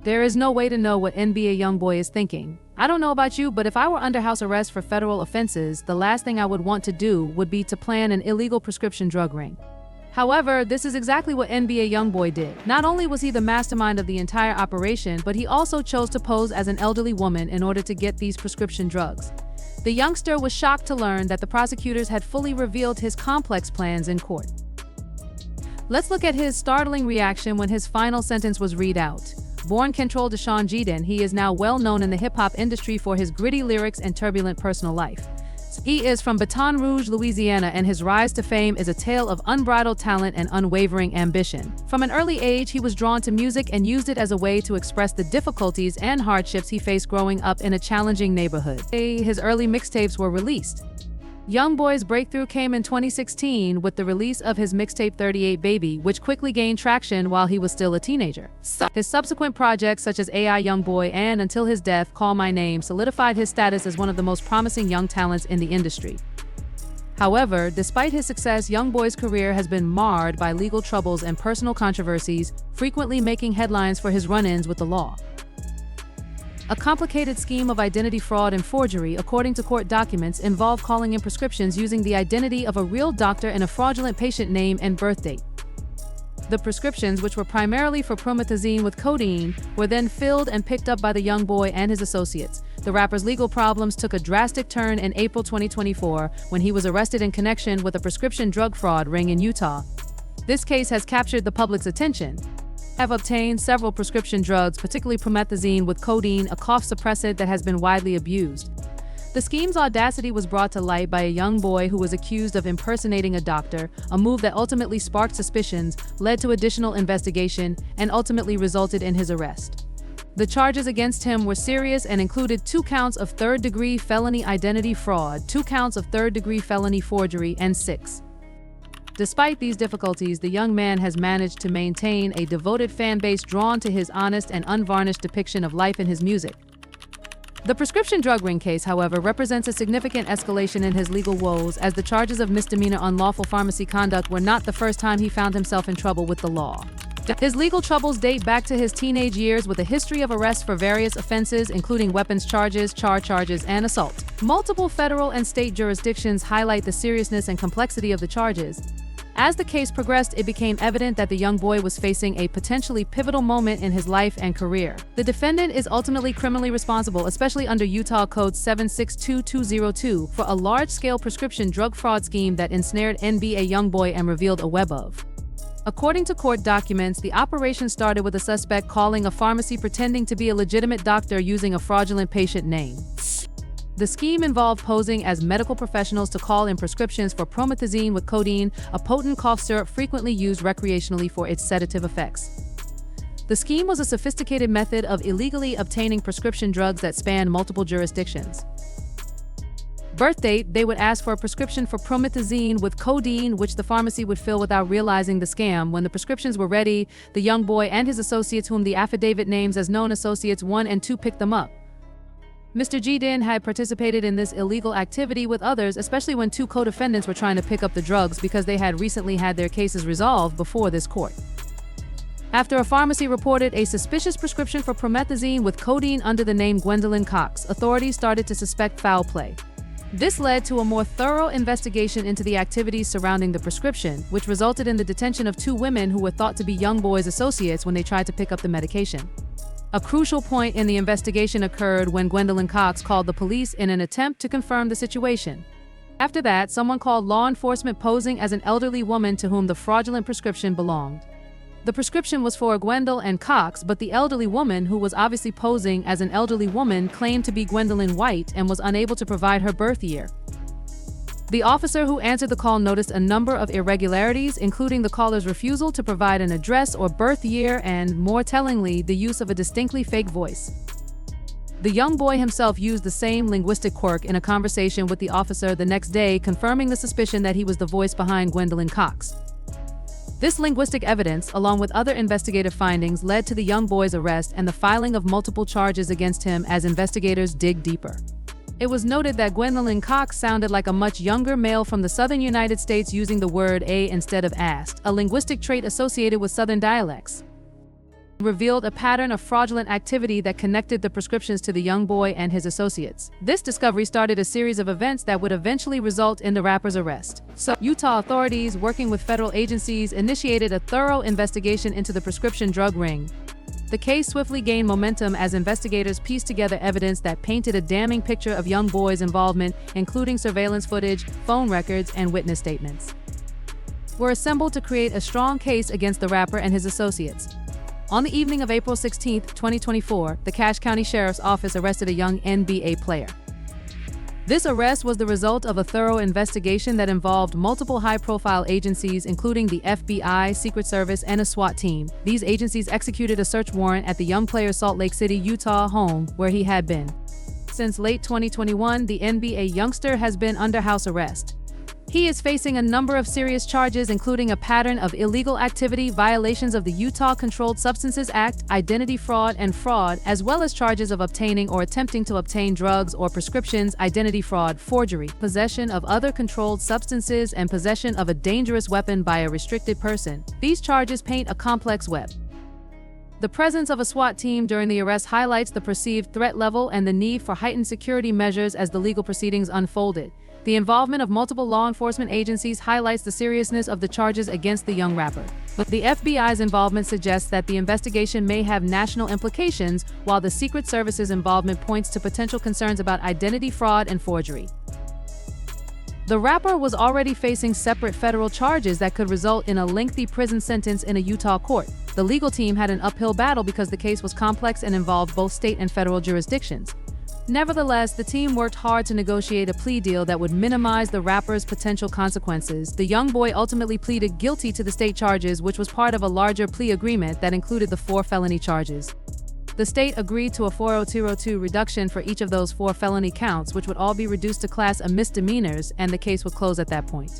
There is no way to know what NBA YoungBoy is thinking. I don't know about you, but if I were under house arrest for federal offenses, the last thing I would want to do would be to plan an illegal prescription drug ring. However, this is exactly what NBA YoungBoy did. Not only was he the mastermind of the entire operation, but he also chose to pose as an elderly woman in order to get these prescription drugs. The youngster was shocked to learn that the prosecutors had fully revealed his complex plans in court. Let's look at his startling reaction when his final sentence was read out. Born Control Deshaun Jaden, he is now well known in the hip-hop industry for his gritty lyrics and turbulent personal life. He is from Baton Rouge, Louisiana, and his rise to fame is a tale of unbridled talent and unwavering ambition. From an early age, he was drawn to music and used it as a way to express the difficulties and hardships he faced growing up in a challenging neighborhood. His early mixtapes were released. YoungBoy's breakthrough came in 2016 with the release of his mixtape 38 Baby, which quickly gained traction while he was still a teenager. His subsequent projects such as AI YoungBoy and Until His Death, Call My Name solidified his status as one of the most promising young talents in the industry. However, despite his success, YoungBoy's career has been marred by legal troubles and personal controversies, frequently making headlines for his run-ins with the law. A complicated scheme of identity fraud and forgery, according to court documents, involved calling in prescriptions using the identity of a real doctor and a fraudulent patient name and birth date. The prescriptions, which were primarily for promethazine with codeine, were then filled and picked up by the young boy and his associates. The rapper's legal problems took a drastic turn in April 2024 when he was arrested in connection with a prescription drug fraud ring in Utah. This case has captured the public's attention. Have obtained several prescription drugs, particularly promethazine with codeine, a cough suppressant that has been widely abused. The scheme's audacity was brought to light by a young boy who was accused of impersonating a doctor, a move that ultimately sparked suspicions, led to additional investigation, and ultimately resulted in his arrest. The charges against him were serious and included 2 counts of third-degree felony identity fraud, 2 counts of third-degree felony forgery, and 6. Despite these difficulties, the young man has managed to maintain a devoted fan base drawn to his honest and unvarnished depiction of life in his music. The prescription drug ring case, however, represents a significant escalation in his legal woes, as the charges of misdemeanor unlawful pharmacy conduct were not the first time he found himself in trouble with the law. His legal troubles date back to his teenage years, with a history of arrests for various offenses, including weapons charges, charges, and assault. Multiple federal and state jurisdictions highlight the seriousness and complexity of the charges. As the case progressed, it became evident that the young boy was facing a potentially pivotal moment in his life and career. The defendant is ultimately criminally responsible, especially under Utah Code 762202, for a large-scale prescription drug fraud scheme that ensnared NBA YoungBoy and revealed a web of. According to court documents, the operation started with a suspect calling a pharmacy pretending to be a legitimate doctor using a fraudulent patient name. The scheme involved posing as medical professionals to call in prescriptions for promethazine with codeine, a potent cough syrup frequently used recreationally for its sedative effects. The scheme was a sophisticated method of illegally obtaining prescription drugs that spanned multiple jurisdictions. Birth date: they would ask for a prescription for promethazine with codeine, which the pharmacy would fill without realizing the scam. When the prescriptions were ready, the young boy and his associates, whom the affidavit names as known associates 1 and 2, picked them up. Mr. Jaden had participated in this illegal activity with others, especially when 2 co-defendants were trying to pick up the drugs because they had recently had their cases resolved before this court. After a pharmacy reported a suspicious prescription for promethazine with codeine under the name Gwendolyn Cox, authorities started to suspect foul play. This led to a more thorough investigation into the activities surrounding the prescription, which resulted in the detention of 2 women who were thought to be young boy's associates when they tried to pick up the medication. A crucial point in the investigation occurred when Gwendolyn Cox called the police in an attempt to confirm the situation. After that, someone called law enforcement posing as an elderly woman to whom the fraudulent prescription belonged. The prescription was for Gwendolyn and Cox, but the elderly woman, who was obviously posing as an elderly woman, claimed to be Gwendolyn White and was unable to provide her birth year. The officer who answered the call noticed a number of irregularities, including the caller's refusal to provide an address or birth year and, more tellingly, the use of a distinctly fake voice. The young boy himself used the same linguistic quirk in a conversation with the officer the next day, confirming the suspicion that he was the voice behind Gwendolyn Cox. This linguistic evidence, along with other investigative findings, led to the young boy's arrest and the filing of multiple charges against him as investigators dig deeper. It was noted that Gwendolyn Cox sounded like a much younger male from the southern United States, using the word a instead of ast, a linguistic trait associated with southern dialects. revealed a pattern of fraudulent activity that connected the prescriptions to the young boy and his associates. This discovery started a series of events that would eventually result in the rapper's arrest. So, Utah authorities, working with federal agencies, initiated a thorough investigation into the prescription drug ring. The case swiftly gained momentum as investigators pieced together evidence that painted a damning picture of young boy's involvement, including surveillance footage, phone records, and witness statements. Were assembled to create a strong case against the rapper and his associates. On the evening of April 16, 2024, the Cache County Sheriff's Office arrested a young NBA player. This arrest was the result of a thorough investigation that involved multiple high-profile agencies, including the FBI, Secret Service, and a SWAT team. These agencies executed a search warrant at the young player's Salt Lake City, Utah home, where he had been. Since late 2021, the NBA youngster has been under house arrest. He is facing a number of serious charges, including a pattern of illegal activity, violations of the Utah Controlled Substances Act, identity fraud, as well as charges of obtaining or attempting to obtain drugs or prescriptions, identity fraud, forgery, possession of other controlled substances, and possession of a dangerous weapon by a restricted person. These charges paint a complex web. The presence of a SWAT team during the arrest highlights the perceived threat level and the need for heightened security measures as the legal proceedings unfolded. The involvement of multiple law enforcement agencies highlights the seriousness of the charges against the young rapper. But the FBI's involvement suggests that the investigation may have national implications, while the Secret Service's involvement points to potential concerns about identity fraud and forgery. The rapper was already facing separate federal charges that could result in a lengthy prison sentence in a Utah court. The legal team had an uphill battle because the case was complex and involved both state and federal jurisdictions. Nevertheless, the team worked hard to negotiate a plea deal that would minimize the rapper's potential consequences. The young boy ultimately pleaded guilty to the state charges, which was part of a larger plea agreement that included the 4 felony charges. The state agreed to a 402 reduction for each of those 4 felony counts, which would all be reduced to class of misdemeanors, and the case would close at that point.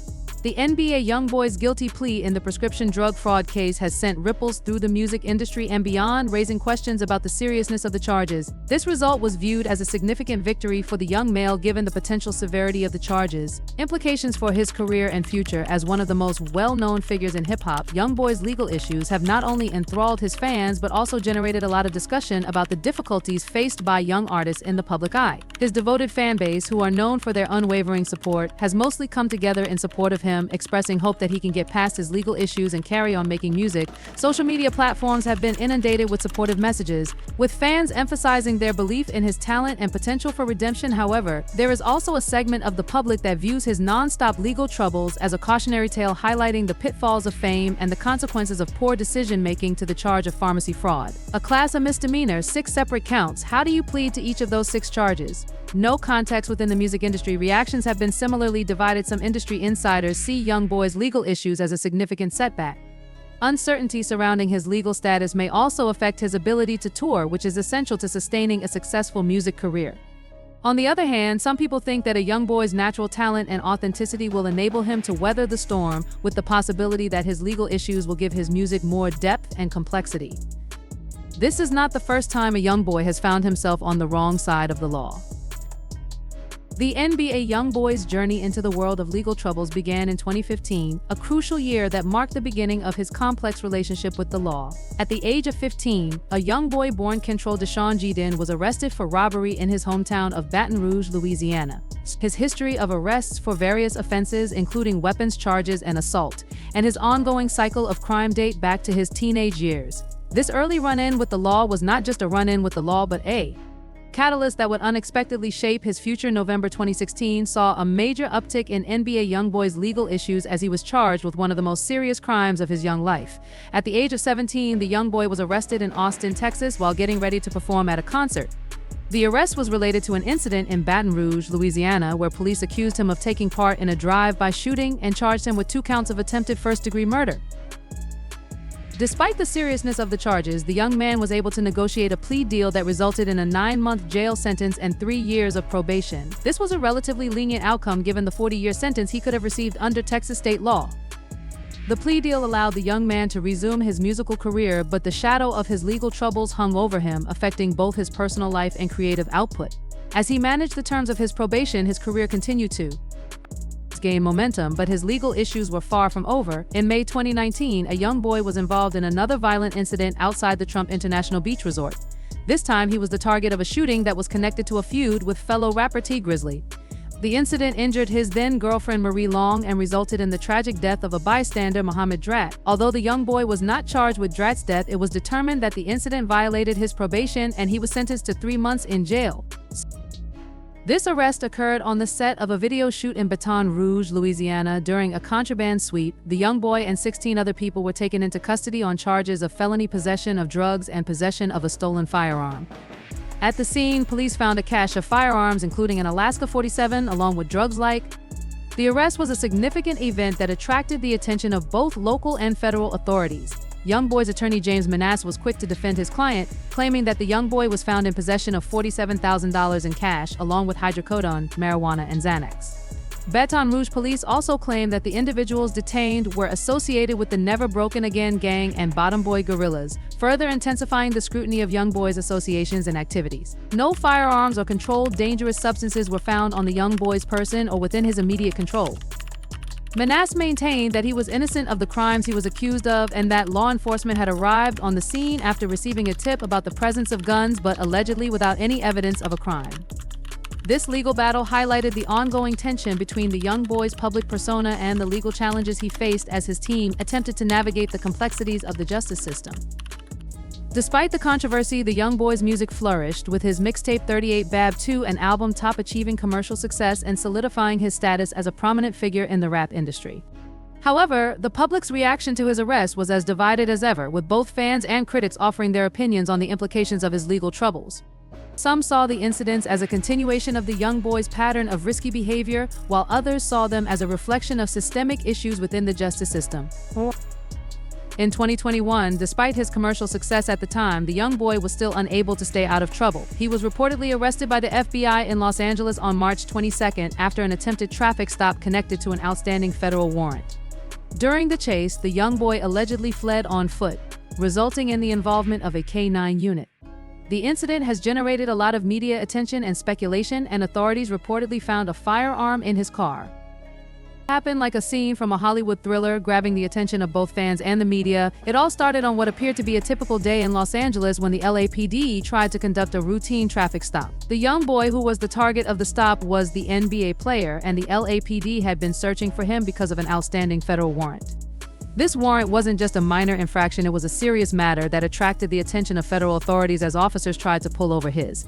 The NBA YoungBoy's guilty plea in the prescription drug fraud case has sent ripples through the music industry and beyond, raising questions about the seriousness of the charges. This result was viewed as a significant victory for the young male given the potential severity of the charges. Implications for his career and future as one of the most well-known figures in hip-hop, YoungBoy's legal issues have not only enthralled his fans but also generated a lot of discussion about the difficulties faced by young artists in the public eye. His devoted fan base, who are known for their unwavering support, has mostly come together in support of him, expressing hope that he can get past his legal issues and carry on making music. Social media platforms have been inundated with supportive messages, with fans emphasizing their belief in his talent and potential for redemption. However, there is also a segment of the public that views his non-stop legal troubles as a cautionary tale, highlighting the pitfalls of fame and the consequences of poor decision-making to the charge of pharmacy fraud. A class of misdemeanor, 6 separate counts. How do you plead to each of those 6 charges? No context within the music industry. Reactions have been similarly divided. Some industry insiders see YoungBoy's legal issues as a significant setback. Uncertainty surrounding his legal status may also affect his ability to tour, which is essential to sustaining a successful music career. On the other hand, some people think that a young boy's natural talent and authenticity will enable him to weather the storm, with the possibility that his legal issues will give his music more depth and complexity. This is not the first time a young boy has found himself on the wrong side of the law. The NBA YoungBoy's journey into the world of legal troubles began in 2015, a crucial year that marked the beginning of his complex relationship with the law. At the age of 15, a young boy born Kentrell Deshaun Jeden was arrested for robbery in his hometown of Baton Rouge, Louisiana. His history of arrests for various offenses, including weapons charges and assault, and his ongoing cycle of crime date back to his teenage years. This early run-in with the law was not just a run-in with the law, but a catalyst that would unexpectedly shape his future. November 2016 saw a major uptick in NBA YoungBoy's legal issues as he was charged with one of the most serious crimes of his young life. At the age of 17, the young boy was arrested in Austin, Texas, while getting ready to perform at a concert. The arrest was related to an incident in Baton Rouge, Louisiana, where police accused him of taking part in a drive-by shooting and charged him with 2 counts of attempted first-degree murder. Despite the seriousness of the charges, the young man was able to negotiate a plea deal that resulted in a 9-month jail sentence and 3 years of probation. This was a relatively lenient outcome given the 40-year sentence he could have received under Texas state law. The plea deal allowed the young man to resume his musical career, but the shadow of his legal troubles hung over him, affecting both his personal life and creative output. As he managed the terms of his probation, his career continued to protests gained momentum, but his legal issues were far from over. In May 2019, a young boy was involved in another violent incident outside the Trump International Beach Resort. This time, he was the target of a shooting that was connected to a feud with fellow rapper T Grizzly. The incident injured his then-girlfriend Marie Long and resulted in the tragic death of a bystander, Mohammed Drat. Although the young boy was not charged with Drat's death, it was determined that the incident violated his probation and he was sentenced to 3 months in jail. This arrest occurred on the set of a video shoot in Baton Rouge, Louisiana. During a contraband sweep, the young boy and 16 other people were taken into custody on charges of felony possession of drugs and possession of a stolen firearm. At the scene, police found a cache of firearms, including an Alaska .47, along with drugs like. The arrest was a significant event that attracted the attention of both local and federal authorities. YoungBoy's attorney James Manasse was quick to defend his client, claiming that the young boy was found in possession of $47,000 in cash, along with hydrocodone, marijuana, and Xanax. Baton Rouge police also claimed that the individuals detained were associated with the Never Broken Again gang and Bottom Boy guerrillas, further intensifying the scrutiny of young boys' associations and activities. No firearms or controlled dangerous substances were found on the young boy's person or within his immediate control. Manasse maintained that he was innocent of the crimes he was accused of and that law enforcement had arrived on the scene after receiving a tip about the presence of guns, but allegedly without any evidence of a crime. This legal battle highlighted the ongoing tension between the young boy's public persona and the legal challenges he faced as his team attempted to navigate the complexities of the justice system. Despite the controversy, the young boy's music flourished, with his mixtape 38 Bab 2 an album top achieving commercial success and solidifying his status as a prominent figure in the rap industry. However, the public's reaction to his arrest was as divided as ever, with both fans and critics offering their opinions on the implications of his legal troubles. Some saw the incidents as a continuation of the young boy's pattern of risky behavior, while others saw them as a reflection of systemic issues within the justice system. In 2021, despite his commercial success at the time, the young boy was still unable to stay out of trouble. He was reportedly arrested by the FBI in Los Angeles on March 22 after an attempted traffic stop connected to an outstanding federal warrant. During the chase, the young boy allegedly fled on foot, resulting in the involvement of a K-9 unit. The incident has generated a lot of media attention and speculation, and authorities reportedly found a firearm in his car. It happened like a scene from a Hollywood thriller, grabbing the attention of both fans and the media. It all started on what appeared to be a typical day in Los Angeles when the LAPD tried to conduct a routine traffic stop. The young boy who was the target of the stop was the NBA player, and the LAPD had been searching for him because of an outstanding federal warrant. This warrant wasn't just a minor infraction, it was a serious matter that attracted the attention of federal authorities as officers tried to pull over his.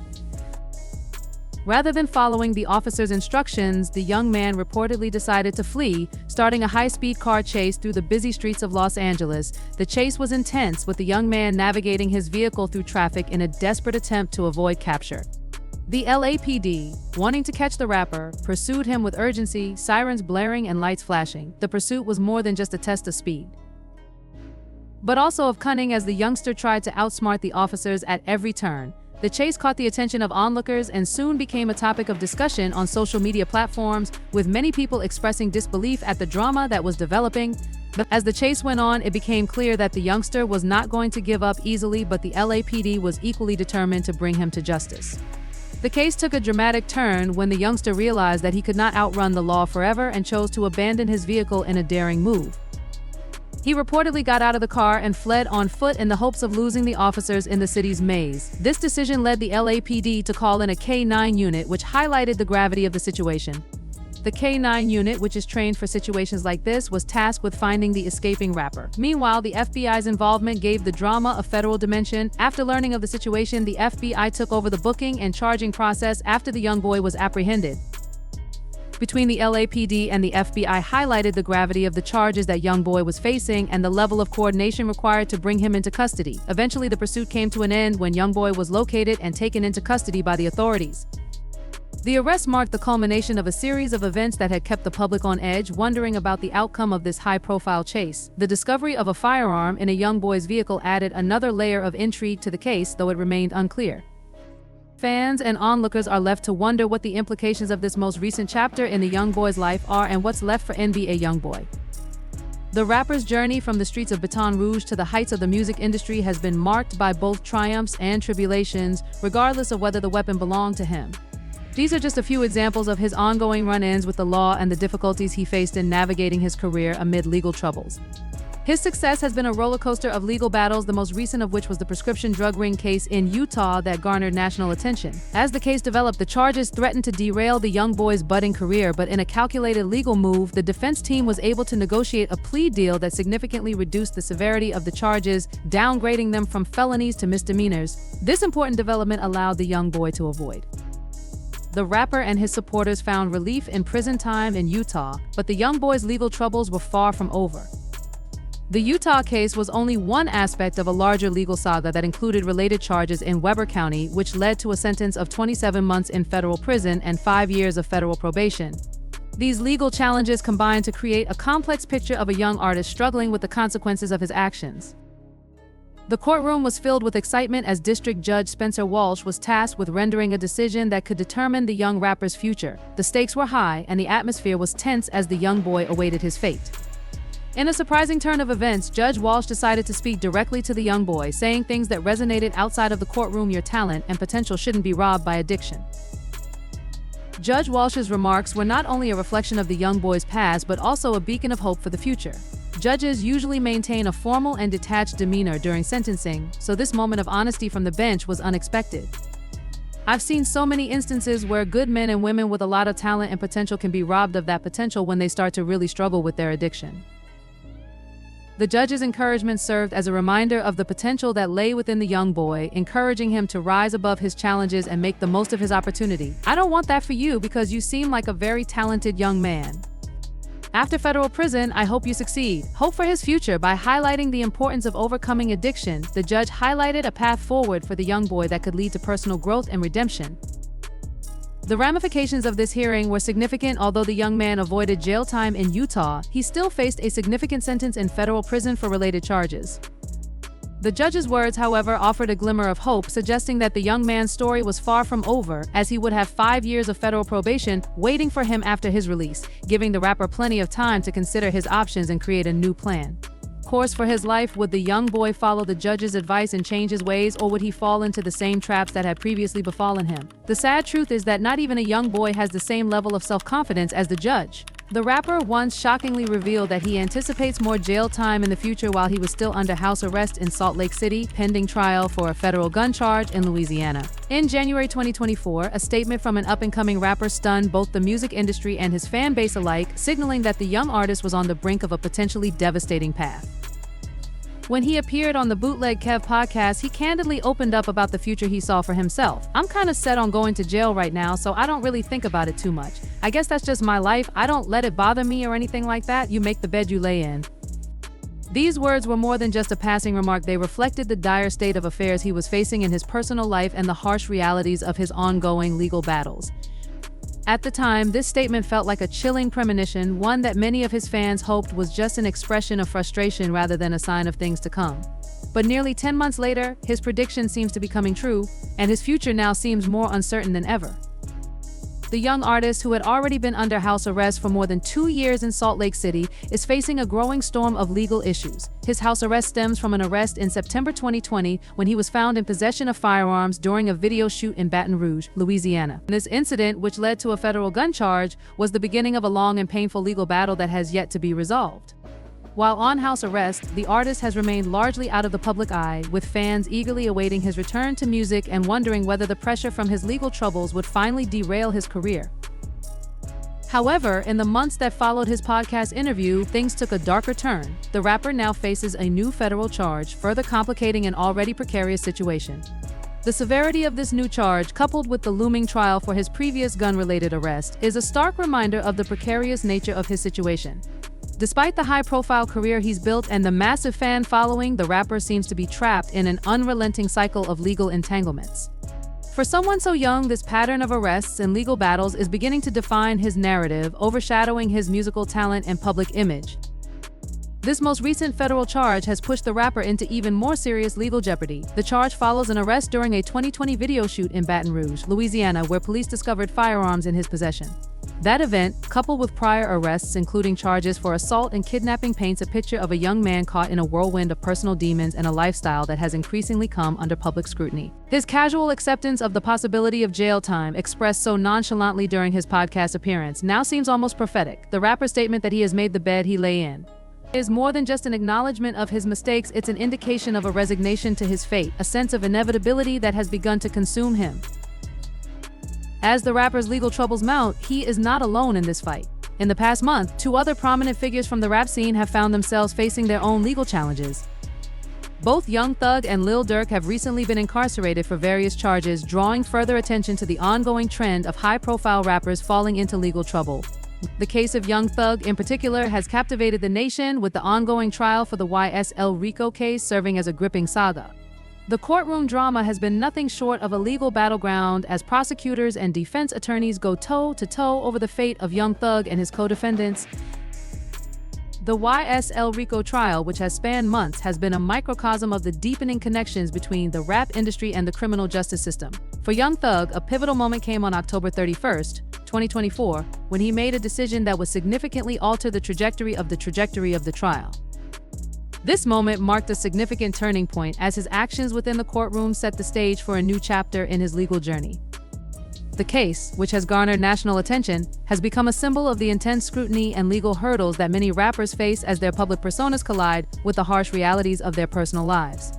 Rather than following the officer's instructions, the young man reportedly decided to flee, starting a high-speed car chase through the busy streets of Los Angeles. The chase was intense, with the young man navigating his vehicle through traffic in a desperate attempt to avoid capture. The LAPD, wanting to catch the rapper, pursued him with urgency, sirens blaring and lights flashing. The pursuit was more than just a test of speed, but also of cunning, as the youngster tried to outsmart the officers at every turn. The chase caught the attention of onlookers and soon became a topic of discussion on social media platforms, with many people expressing disbelief at the drama that was developing. But as the chase went on, it became clear that the youngster was not going to give up easily, but the LAPD was equally determined to bring him to justice. The case took a dramatic turn when the youngster realized that he could not outrun the law forever and chose to abandon his vehicle in a daring move. He reportedly got out of the car and fled on foot in the hopes of losing the officers in the city's maze. This decision led the LAPD to call in a K-9 unit, which highlighted the gravity of the situation. The K-9 unit, which is trained for situations like this, was tasked with finding the escaping rapper. Meanwhile, the FBI's involvement gave the drama a federal dimension. After learning of the situation, the FBI took over the booking and charging process after the young boy was apprehended. Between the LAPD and the FBI highlighted the gravity of the charges that young boy was facing and the level of coordination required to bring him into custody. Eventually, the pursuit came to an end when young boy was located and taken into custody by the authorities. The arrest marked the culmination of a series of events that had kept the public on edge, wondering about the outcome of this high-profile chase. The discovery of a firearm in a young boy's vehicle added another layer of intrigue to the case, though it remained unclear. Fans and onlookers are left to wonder what the implications of this most recent chapter in the young boy's life are and what's left for NBA YoungBoy. The rapper's journey from the streets of Baton Rouge to the heights of the music industry has been marked by both triumphs and tribulations, regardless of whether the weapon belonged to him. These are just a few examples of his ongoing run-ins with the law and the difficulties he faced in navigating his career amid legal troubles. His success has been a roller coaster of legal battles, the most recent of which was the prescription drug ring case in Utah that garnered national attention. As the case developed, the charges threatened to derail the young boy's budding career, but in a calculated legal move, the defense team was able to negotiate a plea deal that significantly reduced the severity of the charges, downgrading them from felonies to misdemeanors. This important development allowed the young boy to avoid. The rapper and his supporters found relief in prison time in Utah, but the young boy's legal troubles were far from over. The Utah case was only one aspect of a larger legal saga that included related charges in Weber County, which led to a sentence of 27 months in federal prison and 5 years of federal probation. These legal challenges combined to create a complex picture of a young artist struggling with the consequences of his actions. The courtroom was filled with excitement as District Judge Spencer Walsh was tasked with rendering a decision that could determine the young rapper's future. The stakes were high and the atmosphere was tense as the young boy awaited his fate. In a surprising turn of events, Judge Walsh decided to speak directly to the young boy, saying things that resonated outside of the courtroom. Your talent and potential shouldn't be robbed by addiction. Judge Walsh's remarks were not only a reflection of the young boy's past, but also a beacon of hope for the future. Judges usually maintain a formal and detached demeanor during sentencing, so this moment of honesty from the bench was unexpected. I've seen so many instances where good men and women with a lot of talent and potential can be robbed of that potential when they start to really struggle with their addiction. The judge's encouragement served as a reminder of the potential that lay within the young boy, encouraging him to rise above his challenges and make the most of his opportunity. I don't want that for you because you seem like a very talented young man. After federal prison, I hope you succeed. Hope for his future. By highlighting the importance of overcoming addiction, the judge highlighted a path forward for the young boy that could lead to personal growth and redemption. The ramifications of this hearing were significant. Although the young man avoided jail time in Utah, he still faced a significant sentence in federal prison for related charges. The judge's words, however, offered a glimmer of hope, suggesting that the young man's story was far from over, as he would have 5 years of federal probation waiting for him after his release, giving the rapper plenty of time to consider his options and create a new plan. Course for his life. Would the young boy follow the judge's advice and change his ways, or would he fall into the same traps that had previously befallen him? The sad truth is that not even a young boy has the same level of self-confidence as the judge. The rapper once shockingly revealed that he anticipates more jail time in the future while he was still under house arrest in Salt Lake City, pending trial for a federal gun charge in Louisiana. In January 2024, a statement from an up-and-coming rapper stunned both the music industry and his fan base alike, signaling that the young artist was on the brink of a potentially devastating path. When he appeared on the Bootleg Kev podcast, he candidly opened up about the future he saw for himself. I'm kind of set on going to jail right now, so I don't really think about it too much. I guess that's just my life. I don't let it bother me or anything like that. You make the bed you lay in. These words were more than just a passing remark. They reflected the dire state of affairs he was facing in his personal life and the harsh realities of his ongoing legal battles. At the time, this statement felt like a chilling premonition, one that many of his fans hoped was just an expression of frustration rather than a sign of things to come. But nearly 10 months later, his prediction seems to be coming true, and his future now seems more uncertain than ever. The young artist, who had already been under house arrest for more than 2 years in Salt Lake City, is facing a growing storm of legal issues. His house arrest stems from an arrest in September 2020 when he was found in possession of firearms during a video shoot in Baton Rouge, Louisiana. This incident, which led to a federal gun charge, was the beginning of a long and painful legal battle that has yet to be resolved. While on house arrest, the artist has remained largely out of the public eye, with fans eagerly awaiting his return to music and wondering whether the pressure from his legal troubles would finally derail his career. However, in the months that followed his podcast interview, things took a darker turn. The rapper now faces a new federal charge, further complicating an already precarious situation. The severity of this new charge, coupled with the looming trial for his previous gun-related arrest, is a stark reminder of the precarious nature of his situation. Despite the high-profile career he's built and the massive fan following, the rapper seems to be trapped in an unrelenting cycle of legal entanglements. For someone so young, this pattern of arrests and legal battles is beginning to define his narrative, overshadowing his musical talent and public image. This most recent federal charge has pushed the rapper into even more serious legal jeopardy. The charge follows an arrest during a 2020 video shoot in Baton Rouge, Louisiana, where police discovered firearms in his possession. That event, coupled with prior arrests including charges for assault and kidnapping, paints a picture of a young man caught in a whirlwind of personal demons and a lifestyle that has increasingly come under public scrutiny. His casual acceptance of the possibility of jail time, expressed so nonchalantly during his podcast appearance, now seems almost prophetic. The rapper's statement that he has made the bed he lay in is more than just an acknowledgement of his mistakes, it's an indication of a resignation to his fate, a sense of inevitability that has begun to consume him. As the rapper's legal troubles mount, he is not alone in this fight. In the past month, 2 other prominent figures from the rap scene have found themselves facing their own legal challenges. Both Young Thug and Lil Durk have recently been incarcerated for various charges, drawing further attention to the ongoing trend of high-profile rappers falling into legal trouble. The case of Young Thug, in particular, has captivated the nation, with the ongoing trial for the YSL Rico case serving as a gripping saga. The courtroom drama has been nothing short of a legal battleground as prosecutors and defense attorneys go toe-to-toe over the fate of Young Thug and his co-defendants. The YSL Rico trial, which has spanned months, has been a microcosm of the deepening connections between the rap industry and the criminal justice system. For Young Thug, a pivotal moment came on October 31st, 2024, when he made a decision that would significantly alter the trajectory of the trial. This moment marked a significant turning point as his actions within the courtroom set the stage for a new chapter in his legal journey. The case, which has garnered national attention, has become a symbol of the intense scrutiny and legal hurdles that many rappers face as their public personas collide with the harsh realities of their personal lives.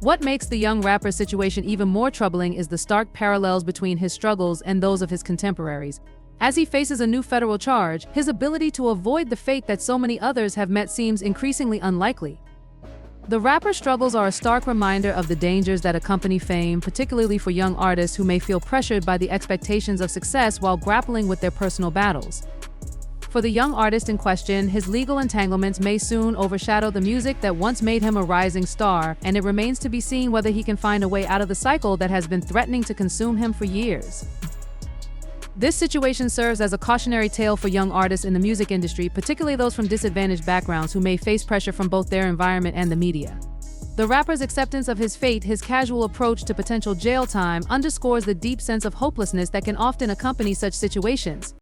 What makes the young rapper's situation even more troubling is the stark parallels between his struggles and those of his contemporaries. As he faces a new federal charge, his ability to avoid the fate that so many others have met seems increasingly unlikely. The rapper's struggles are a stark reminder of the dangers that accompany fame, particularly for young artists who may feel pressured by the expectations of success while grappling with their personal battles. For the young artist in question, his legal entanglements may soon overshadow the music that once made him a rising star, and it remains to be seen whether he can find a way out of the cycle that has been threatening to consume him for years. This situation serves as a cautionary tale for young artists in the music industry, particularly those from disadvantaged backgrounds who may face pressure from both their environment and the media. The rapper's acceptance of his fate, his casual approach to potential jail time, underscores the deep sense of hopelessness that can often accompany such situations.